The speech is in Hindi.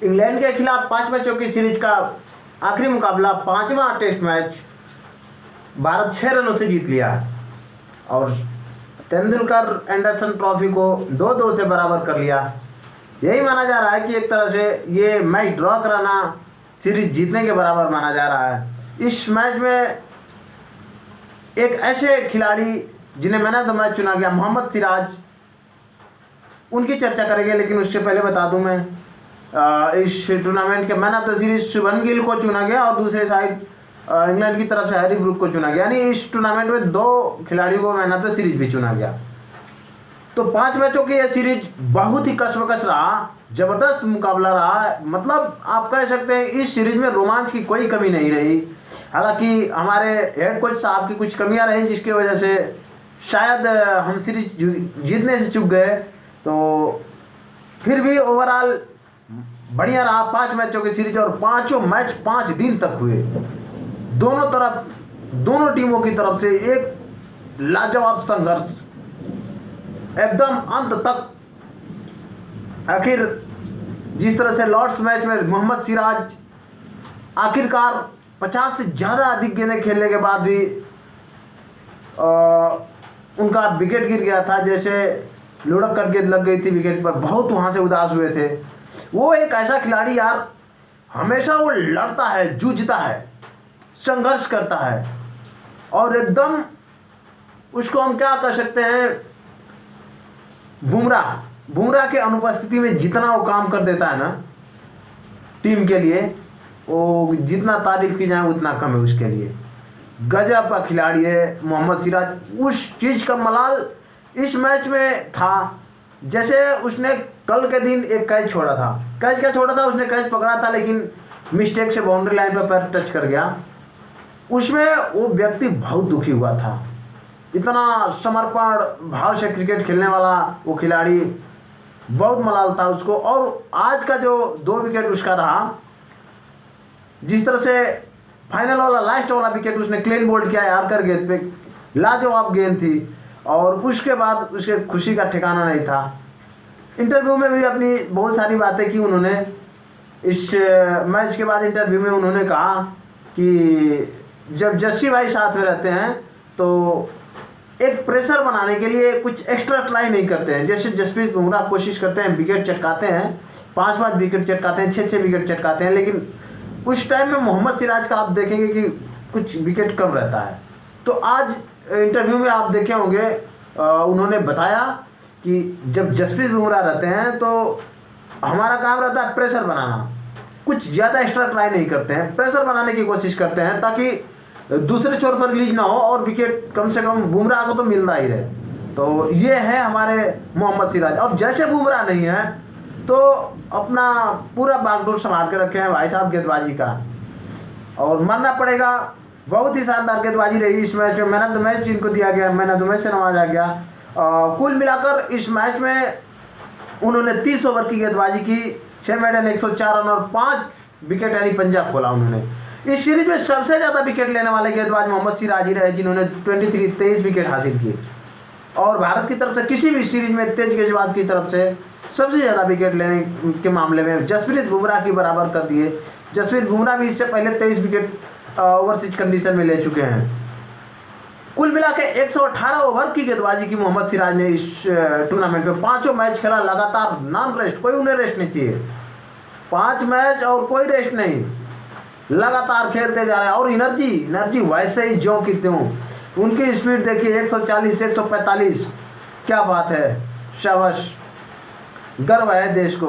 इंग्लैंड के खिलाफ 5 मैचों की सीरीज का आखिरी मुकाबला 5वां टेस्ट मैच भारत 6 रनों से जीत लिया और तेंदुलकर एंडरसन ट्रॉफी को 2-2 से बराबर कर लिया। यही माना जा रहा है कि एक तरह से ये मैच ड्रॉ कराना सीरीज जीतने के बराबर माना जा रहा है। इस मैच में एक ऐसे खिलाड़ी जिन्हें मैन ऑफ द मैच चुना गया, मोहम्मद सिराज, उनकी चर्चा करेंगे। लेकिन उससे पहले बता दूं मैं, इस टूर्नामेंट के man of the series Shubman Gill को चुना गया और दूसरे साइड इंग्लैंड की तरफ से हैरी ब्रूक को चुना गया। यानी इस टूर्नामेंट में 2 खिलाड़ियों को मैन ऑफ द सीरीज भी चुना गया। तो 5 मैचों की यह सीरीज बहुत ही कशमकश रहा, जबरदस्त मुकाबला रहा। मतलब आप कह सकते हैं इस सीरीज में रोमांच की कोई कमी नहीं रही। हालांकि हमारे हेड कोच साहब की कुछ कमियां रही जिसकी वजह से शायद हम सीरीज जीतने से चूक गए। तो फिर भी ओवरऑल बढ़िया रहा 5 मैचों की सीरीज और पांचों मैच 5 दिन तक हुए। दोनों टीमों की तरफ से एक लाजवाब संघर्ष एकदम अंत तक। आखिर जिस तरह से लॉर्ड्स मैच में मोहम्मद सिराज आखिरकार 50 से ज़्यादा अधिक गेंदें खेलने के बाद भी उनका विकेट गिर गया था, जैसे लुढ़क कर गेंद लग गई थी विकेट पर, बहुत वहाँ से उदास हुए थे। वो एक ऐसा खिलाड़ी यार, हमेशा वो लड़ता है, जूझता है, संघर्ष करता है और एकदम उसको हम क्या कह सकते हैं, बुमराह के अनुपस्थिति में जितना वो काम कर देता है ना टीम के लिए, वो जितना तारीफ की जाए उतना कम है उसके लिए। गजब का खिलाड़ी है मोहम्मद सिराज। उस चीज़ का मलाल इस मैच में था, जैसे उसने कल के दिन एक कैच छोड़ा था। कैच क्या छोड़ा था, उसने कैच पकड़ा था लेकिन मिस्टेक से बाउंड्री लाइन पर पैर टच कर गया। उसमें वो व्यक्ति बहुत दुखी हुआ था। इतना समर्पण भाव से क्रिकेट खेलने वाला वो खिलाड़ी, बहुत मलाल था उसको। और आज का जो 2 विकेट उसका रहा, जिस तरह से फाइनल वाला लास्ट वाला विकेट उसने क्लीन बोल्ड किया यार्कर गेंद पे, लाजवाब गेंद थी। और उसके बाद उसके खुशी का ठिकाना नहीं था। इंटरव्यू में भी अपनी बहुत सारी बातें की उन्होंने। इस मैच के बाद इंटरव्यू में उन्होंने कहा कि जब जस्सी भाई साथ में रहते हैं तो एक प्रेशर बनाने के लिए कुछ एक्स्ट्रा ट्राई नहीं करते हैं। जैसे जसप्रीत बुमराह कोशिश करते हैं, विकेट चटकाते हैं, 5-5 विकेट चटकाते हैं, 6-6 विकेट चटकाते हैं, लेकिन उस टाइम में मोहम्मद सिराज का आप देखेंगे कि कुछ विकेट कम रहता है। तो आज इंटरव्यू में आप देखे होंगे, उन्होंने बताया कि जब जसप्रीत बुमराह रहते हैं तो हमारा काम रहता है प्रेशर बनाना, कुछ ज़्यादा एक्स्ट्रा ट्राई नहीं करते हैं, प्रेशर बनाने की कोशिश करते हैं ताकि दूसरे छोर पर रिलीज ना हो और विकेट कम से कम बुमराह को तो मिलता ही रहे। तो ये है हमारे मोहम्मद सिराज। और जैसे बुमराह नहीं है तो अपना पूरा बागडोर संभाल के रखे हैं भाई साहब गेंदबाजी का, और मानना पड़ेगा बहुत ही शानदार गेंदबाजी रही इस मैच में। मैन ऑफ द मैच जिनको दिया गया, मैन ऑफ द मैच से नवाजा गया। कुल मिलाकर इस मैच में उन्होंने 30 ओवर की गेंदबाजी की, 6 मेडन, 104 रन और 5 विकेट यानी पंजा खोला उन्होंने। इस सीरीज में सबसे ज़्यादा विकेट लेने वाले गेंदबाज मोहम्मद सिराज ही रहे, जिन्होंने 23 विकेट हासिल किए। और भारत की तरफ से किसी भी सीरीज में तेज गेंदबाज की तरफ से सबसे ज़्यादा विकेट लेने के मामले में जसप्रीत बुमराह की बराबर कर दिए। जसप्रीत बुमराह भी इससे पहले 23 विकेट ओवरसीज कंडीशन में ले चुके हैं। कुल मिला के 118 ओवर की गेंदबाजी की मोहम्मद सिराज ने इस टूर्नामेंट में। 5 मैच खेला लगातार, नॉन रेस्ट, कोई उन्हें रेस्ट नहीं चाहिए। 5 मैच और कोई रेस्ट नहीं, लगातार खेलते जा रहे हैं। और एनर्जी वैसे ही ज्यों की त्यों। उनकी स्पीड देखिए 140, 145, क्या बात है, शाबाश, गर्व है देश को।